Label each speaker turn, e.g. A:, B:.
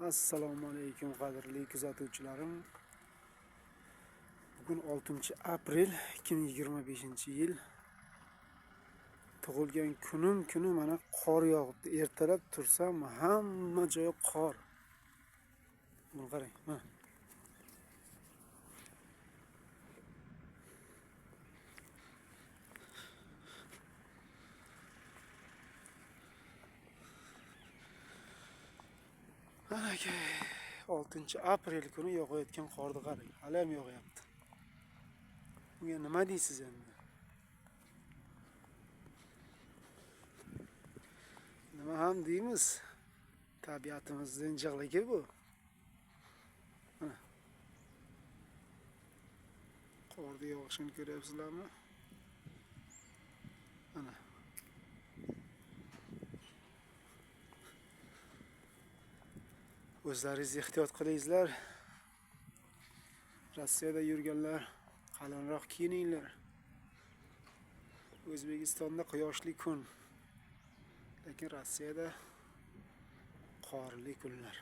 A: Assalomu alaykum qadrli kuzatuvchilarim. Bugun 6-aprel 2025-yil. Tug'ilgan kuni mana qor yog'ibdi. Ertalab tursam hamma joy qor. Buni qarang, mana. Aka, 6-aprel kuni yog'ayotgan qorni qarang. Hali ham yog'yapti. Bunga nima deysiz endi? Nima ham deymiz? Tabiatimizning injiqligi bu. Mana. Qorni yog'ishini ko'ryapsizlarmi? Mana. O'zlaringiz ehtiyot qilinglar. Rossiyada yurganlar qalinroq kiyininglar. O'zbekistonda quyoshli kun, lekin Rossiyada qorli kunlar.